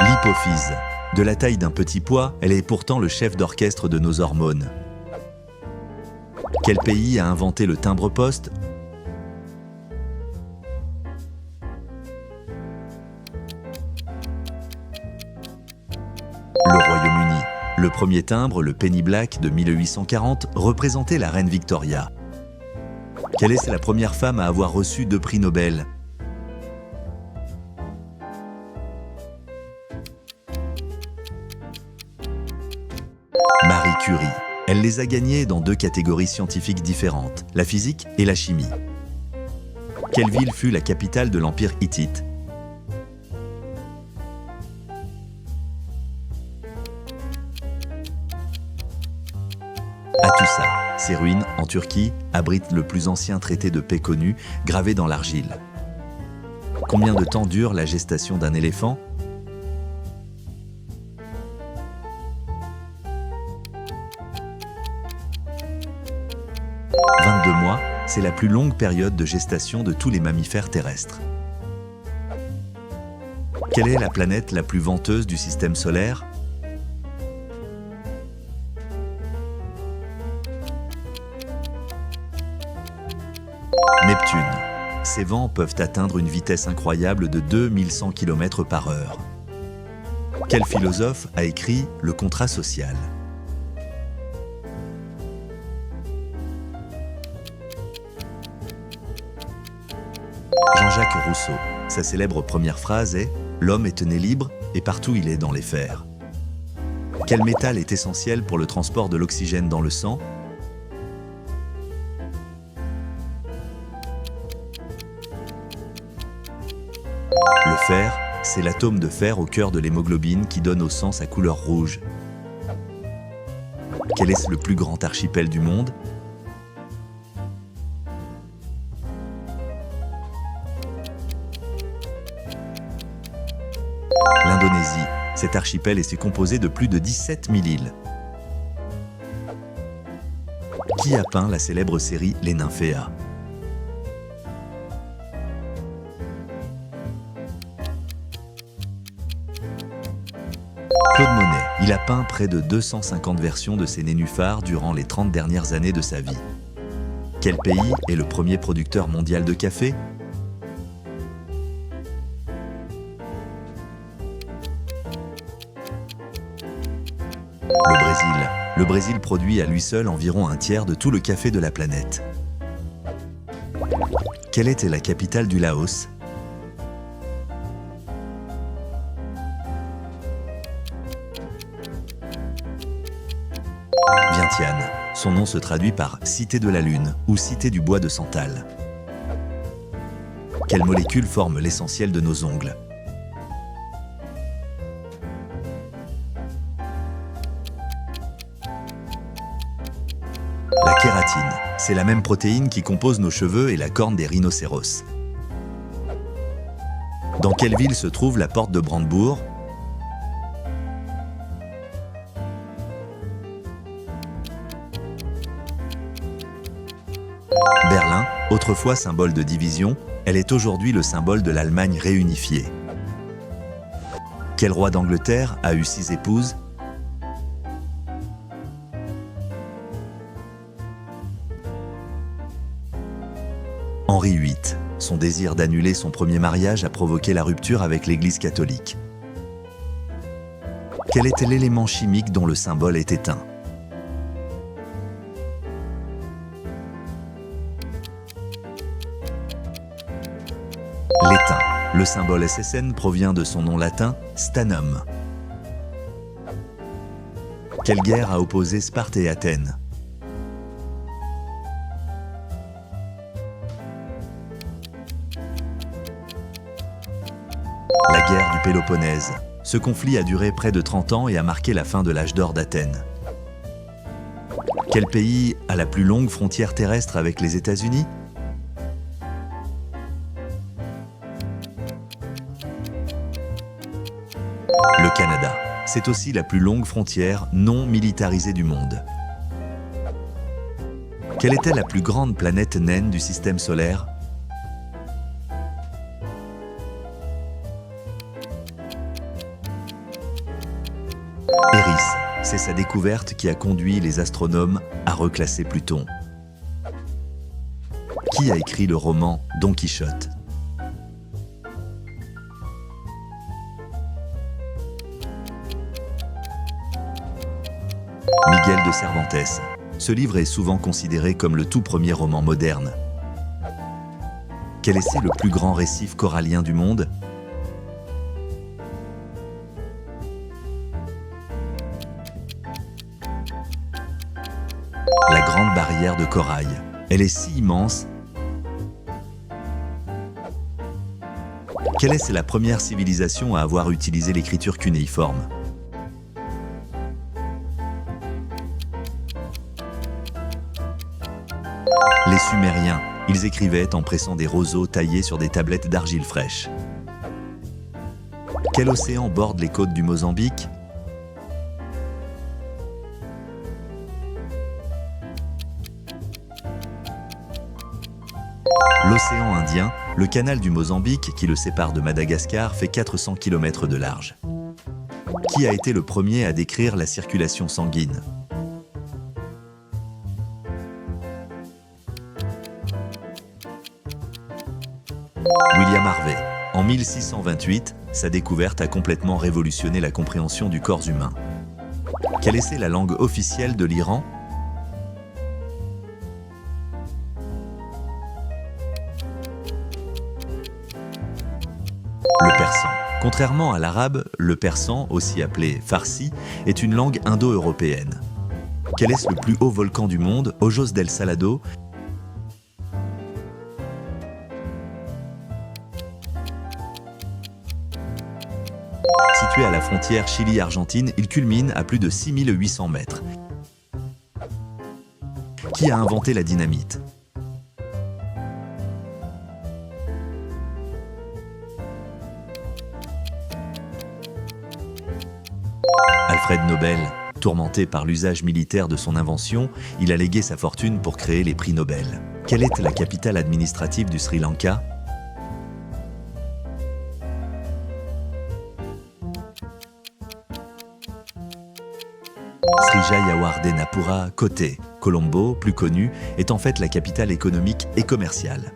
L'hypophyse. De la taille d'un petit pois, elle est pourtant le chef d'orchestre de nos hormones. Quel pays a inventé le timbre-poste? Le Royaume-Uni. Le premier timbre, le penny black de 1840, représentait la reine Victoria. Quelle est la première femme à avoir reçu 2 prix Nobel? Marie Curie. Elle les a gagnés dans 2 catégories scientifiques différentes, la physique et la chimie. Quelle ville fut la capitale de l'Empire hittite? Hattusa. Ces ruines, en Turquie, abritent le plus ancien traité de paix connu, gravé dans l'argile. Combien de temps dure la gestation d'un éléphant? 22 mois, c'est la plus longue période de gestation de tous les mammifères terrestres. Quelle est la planète la plus venteuse du système solaire? Neptune. Ses vents peuvent atteindre une vitesse incroyable de 2100 km/h. Quel philosophe a écrit Le contrat social? Jean-Jacques Rousseau. Sa célèbre première phrase est « L'homme est né libre et partout il est dans les fers ». Quel métal est essentiel pour le transport de l'oxygène dans le sang? Le fer, c'est l'atome de fer au cœur de l'hémoglobine qui donne au sang sa couleur rouge. Quel est le plus grand archipel du monde? L'Indonésie. Cet archipel est composé de plus de 17 000 îles. Qui a peint la célèbre série Les Nymphéas? Claude Monet. Il a peint près de 250 versions de ses nénuphars durant les 30 dernières années de sa vie. Quel pays est le premier producteur mondial de café? Le Brésil. Le Brésil produit à lui seul environ un tiers de tout le café de la planète. Quelle était la capitale du Laos? Vientiane. Son nom se traduit par « cité de la lune » ou « cité du bois de santal ». Quelle molécule forme l'essentiel de nos ongles? La kératine, c'est la même protéine qui compose nos cheveux et la corne des rhinocéros. Dans quelle ville se trouve la porte de Brandebourg? Berlin, autrefois symbole de division, elle est aujourd'hui le symbole de l'Allemagne réunifiée. Quel roi d'Angleterre a eu 6 épouses? Henri VIII. Son désir d'annuler son premier mariage a provoqué la rupture avec l'Église catholique. Quel était l'élément chimique dont le symbole est éteint? L'étain. Le symbole SSN provient de son nom latin, Stannum. Quelle guerre a opposé Sparte et Athènes? La guerre du Péloponnèse. Ce conflit a duré près de 30 ans et a marqué la fin de l'âge d'or d'Athènes. Quel pays a la plus longue frontière terrestre avec les États-Unis? Le Canada. C'est aussi la plus longue frontière non militarisée du monde. Quelle était la plus grande planète naine du système solaire? Eris, c'est sa découverte qui a conduit les astronomes à reclasser Pluton. Qui a écrit le roman Don Quichotte? Miguel de Cervantes. Ce livre est souvent considéré comme le tout premier roman moderne. Quel est le plus grand récif corallien du monde? La Grande Barrière de Corail. Elle est si immense. Quelle est la première civilisation à avoir utilisé l'écriture cunéiforme? Les Sumériens, ils écrivaient en pressant des roseaux taillés sur des tablettes d'argile fraîche. Quel océan borde les côtes du Mozambique? L'océan Indien, Le canal du Mozambique, qui le sépare de Madagascar, fait 400 km de large. Qui a été le premier à décrire la circulation sanguine? William Harvey. En 1628, sa découverte a complètement révolutionné la compréhension du corps humain. Quelle est la langue officielle de l'Iran? Le persan. Contrairement à l'arabe, le persan, aussi appelé farsi, est une langue indo-européenne. Quel est le plus haut volcan du monde, Ojos del Salado? Situé à la frontière Chili-Argentine, il culmine à plus de 6800 mètres. Qui a inventé la dynamite? Alfred Nobel. Tourmenté par l'usage militaire de son invention, il a légué sa fortune pour créer les prix Nobel. Quelle est la capitale administrative du Sri Lanka? Sri Jayawardenepura Kotte. Colombo, plus connu, est en fait la capitale économique et commerciale.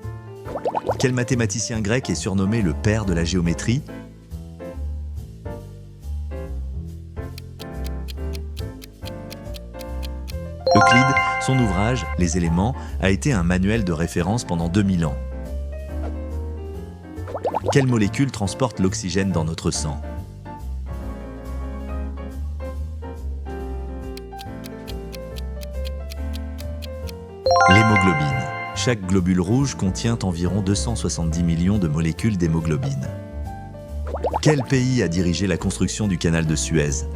Quel mathématicien grec est surnommé le père de la géométrie? Euclide, son ouvrage, Les éléments, a été un manuel de référence pendant 2000 ans. Quelle molécule transporte l'oxygène dans notre sang? L'hémoglobine. Chaque globule rouge contient environ 270 millions de molécules d'hémoglobine. Quel pays a dirigé la construction du canal de Suez?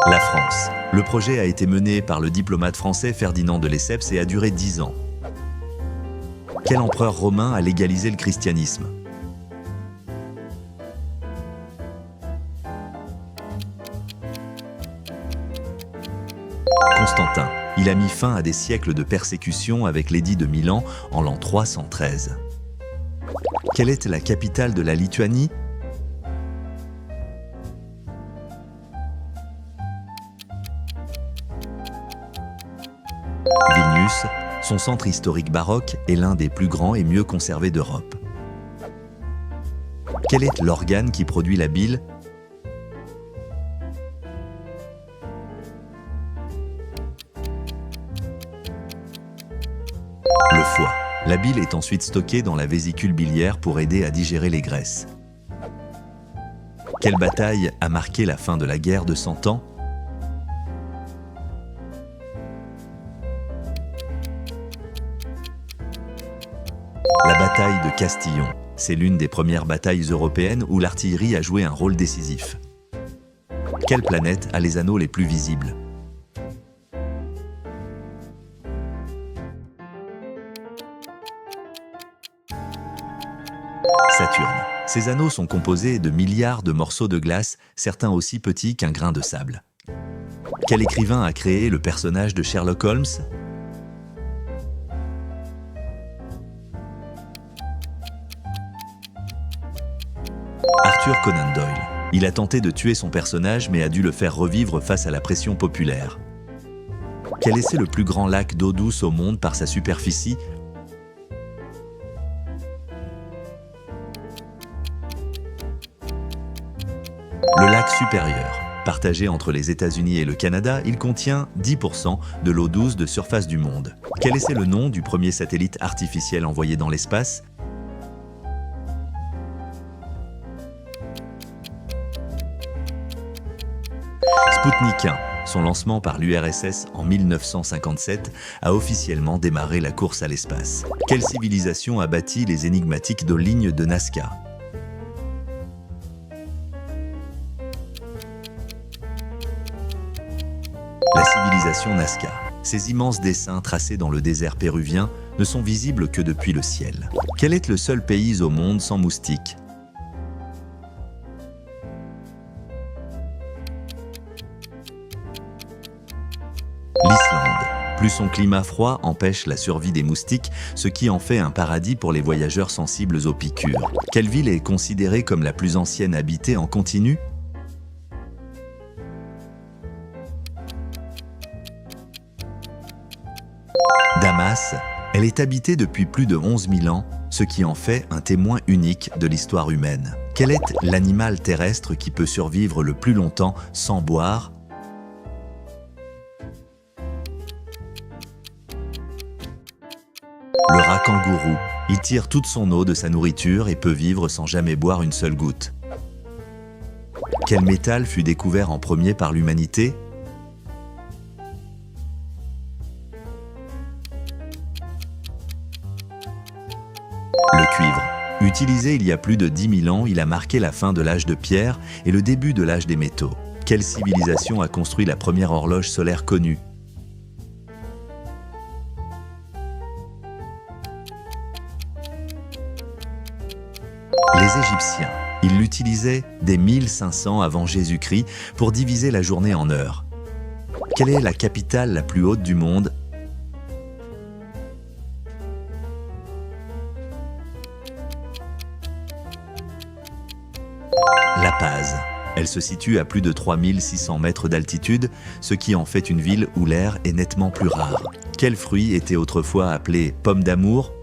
La France. Le projet a été mené par le diplomate français Ferdinand de Lesseps et a duré 10 ans. Quel empereur romain a légalisé le christianisme? Constantin. Il a mis fin à des siècles de persécution avec l'édit de Milan en l'an 313. Quelle est la capitale de la Lituanie? Vilnius, son centre historique baroque est l'un des plus grands et mieux conservés d'Europe. Quel est l'organe qui produit la bile? Le foie. La bile est ensuite stockée dans la vésicule biliaire pour aider à digérer les graisses. Quelle bataille a marqué la fin de la guerre de 100 ans? La bataille de Castillon. C'est l'une des premières batailles européennes où l'artillerie a joué un rôle décisif. Quelle planète a les anneaux les plus visibles? Saturne. Ces anneaux sont composés de milliards de morceaux de glace, certains aussi petits qu'un grain de sable. Quel écrivain a créé le personnage de Sherlock Holmes? Arthur Conan Doyle. Il a tenté de tuer son personnage mais a dû le faire revivre face à la pression populaire. Quel est le plus grand lac d'eau douce au monde par sa superficie? Le lac supérieur. Partagé entre les États-Unis et le Canada, il contient 10% de l'eau douce de surface du monde. Quel est le nom du premier satellite artificiel envoyé dans l'espace? Spoutnik 1. Son lancement par l'URSS en 1957 a officiellement démarré la course à l'espace. Quelle civilisation a bâti les énigmatiques dos lignes de Nazca? La civilisation Nazca. Ces immenses dessins tracés dans le désert péruvien ne sont visibles que depuis le ciel. Quel est le seul pays au monde sans moustiques? Plus son climat froid empêche la survie des moustiques, ce qui en fait un paradis pour les voyageurs sensibles aux piqûres. Quelle ville est considérée comme la plus ancienne habitée en continu? Damas, elle est habitée depuis plus de 11 000 ans, ce qui en fait un témoin unique de l'histoire humaine. Quel est l'animal terrestre qui peut survivre le plus longtemps sans boire? Le rat kangourou. Il tire toute son eau de sa nourriture et peut vivre sans jamais boire une seule goutte. Quel métal fut découvert en premier par l'humanité? Le cuivre. Utilisé il y a plus de 10 000 ans, il a marqué la fin de l'âge de pierre et le début de l'âge des métaux. Quelle civilisation a construit la première horloge solaire connue? Les Égyptiens. Ils l'utilisaient dès 1500 avant Jésus-Christ pour diviser la journée en heures. Quelle est la capitale la plus haute du monde? La Paz. Elle se situe à plus de 3600 mètres d'altitude, ce qui en fait une ville où l'air est nettement plus rare. Quel fruit était autrefois appelé pomme d'amour?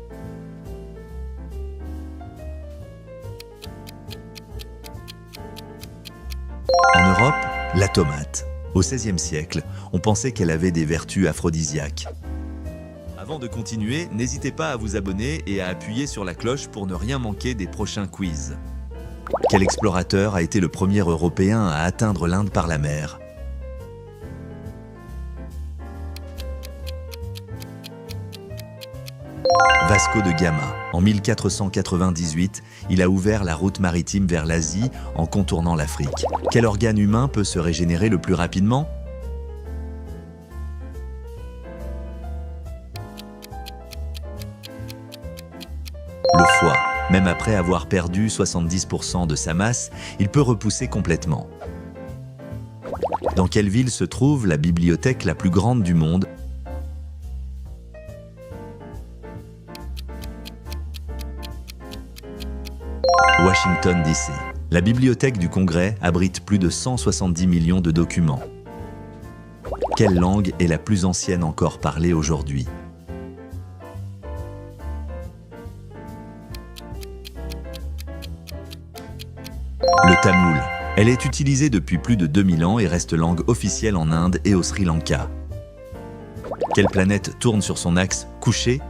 En Europe, la tomate. Au XVIe siècle, on pensait qu'elle avait des vertus aphrodisiaques. Avant de continuer, n'hésitez pas à vous abonner et à appuyer sur la cloche pour ne rien manquer des prochains quiz. Quel explorateur a été le premier Européen à atteindre l'Inde par la mer? Vasco de Gama. En 1498, il a ouvert la route maritime vers l'Asie en contournant l'Afrique. Quel organe humain peut se régénérer le plus rapidement? Le foie. Même après avoir perdu 70% de sa masse, il peut repousser complètement. Dans quelle ville se trouve la bibliothèque la plus grande du monde? Washington, D.C. La bibliothèque du Congrès abrite plus de 170 millions de documents. Quelle langue est la plus ancienne encore parlée aujourd'hui? Le tamoul. Elle est utilisée depuis plus de 2000 ans et reste langue officielle en Inde et au Sri Lanka. Quelle planète tourne sur son axe couché?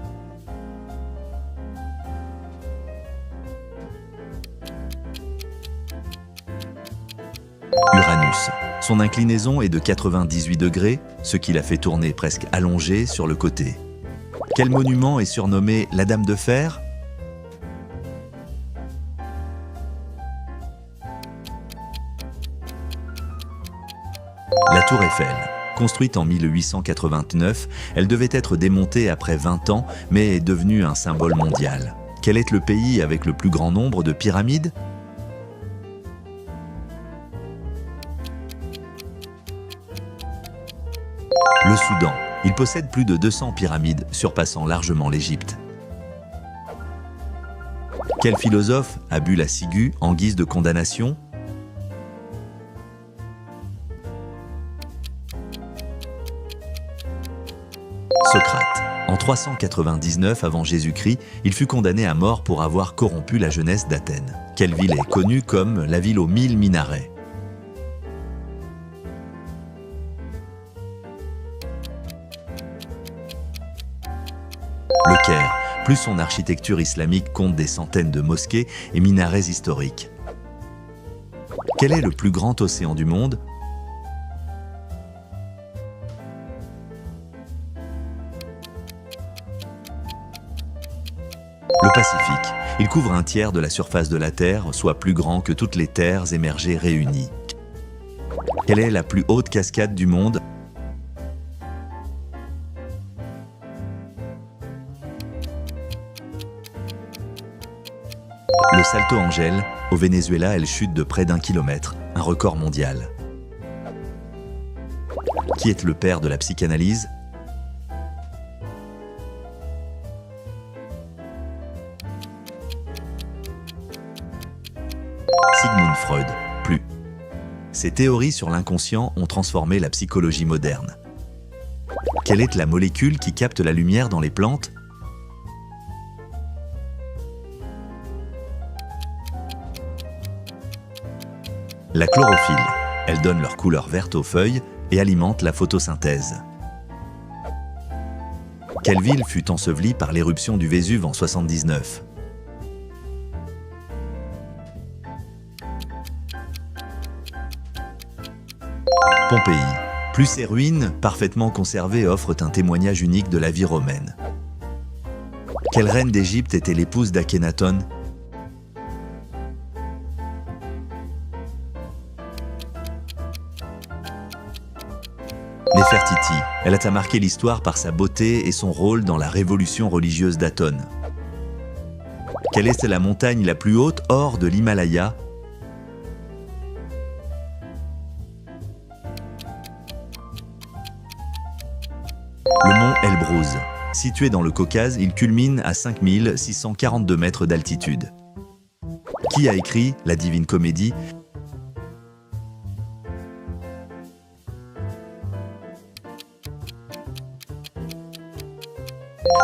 Uranus. Son inclinaison est de 98 degrés, ce qui la fait tourner presque allongée sur le côté. Quel monument est surnommé la Dame de Fer? La Tour Eiffel. Construite en 1889, elle devait être démontée après 20 ans, mais est devenue un symbole mondial. Quel est le pays avec le plus grand nombre de pyramides? Le Soudan. Il possède plus de 200 pyramides, surpassant largement l'Égypte. Quel philosophe a bu la ciguë en guise de condamnation? Socrate. En 399 avant Jésus-Christ, il fut condamné à mort pour avoir corrompu la jeunesse d'Athènes. Quelle ville est connue comme la ville aux 1000 minarets? Le Caire. Plus son architecture islamique compte des centaines de mosquées et minarets historiques. Quel est le plus grand océan du monde? Le Pacifique. Il couvre un tiers de la surface de la Terre, soit plus grand que toutes les terres émergées réunies. Quelle est la plus haute cascade du monde? Le Salto Ángel. Au Venezuela, elle chute de près d'1 kilomètre, un record mondial. Qui est le père de la psychanalyse? Sigmund Freud, plus. Ces théories sur l'inconscient ont transformé la psychologie moderne. Quelle est la molécule qui capte la lumière dans les plantes? La chlorophylle. Elle donne leur couleur verte aux feuilles et alimente la photosynthèse. Quelle ville fut ensevelie par l'éruption du Vésuve en 79? Pompéi. Plus ces ruines, parfaitement conservées, offrent un témoignage unique de la vie romaine. Quelle reine d'Égypte était l'épouse d'Akhénaton? Néfertiti. Elle a marqué l'histoire par sa beauté et son rôle dans la révolution religieuse d'Aton. Quelle est la montagne la plus haute hors de l'Himalaya? Le mont Elbrus. Situé dans le Caucase, il culmine à 5642 mètres d'altitude. Qui a écrit la Divine Comédie?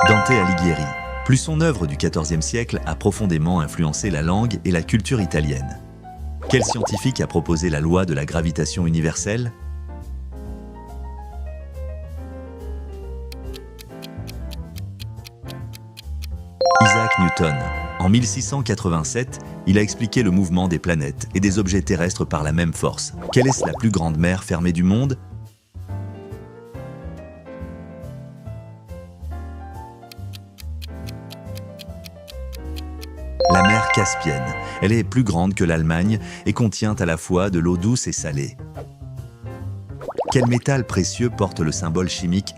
Dante Alighieri. Plus son œuvre du XIVe siècle a profondément influencé la langue et la culture italienne. Quel scientifique a proposé la loi de la gravitation universelle? Isaac Newton. En 1687, il a expliqué le mouvement des planètes et des objets terrestres par la même force. Quelle est la plus grande mer fermée du monde? La mer Caspienne. Elle est plus grande que l'Allemagne et contient à la fois de l'eau douce et salée. Quel métal précieux porte le symbole chimique?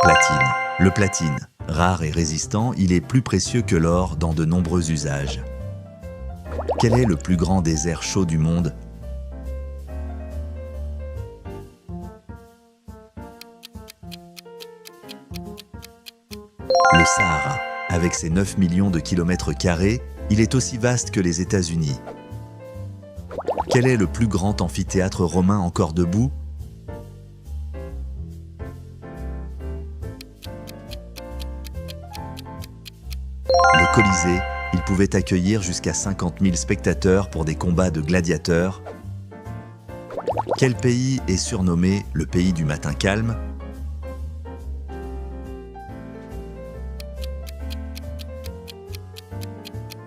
Platine. Le platine. Rare et résistant, il est plus précieux que l'or dans de nombreux usages. Quel est le plus grand désert chaud du monde? Le Sahara. Avec ses 9 millions de kilomètres carrés, il est aussi vaste que les États-Unis. Quel est le plus grand amphithéâtre romain encore debout? Le Colisée. Il pouvait accueillir jusqu'à 50 000 spectateurs pour des combats de gladiateurs. Quel pays est surnommé le pays du matin calme?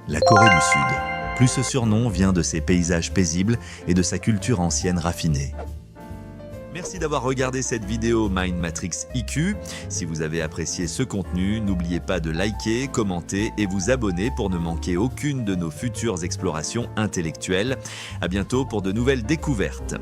La Corée du Sud. Plus ce surnom vient de ses paysages paisibles et de sa culture ancienne raffinée. Merci d'avoir regardé cette vidéo Mind Matrix IQ. Si vous avez apprécié ce contenu, n'oubliez pas de liker, commenter et vous abonner pour ne manquer aucune de nos futures explorations intellectuelles. À bientôt pour de nouvelles découvertes.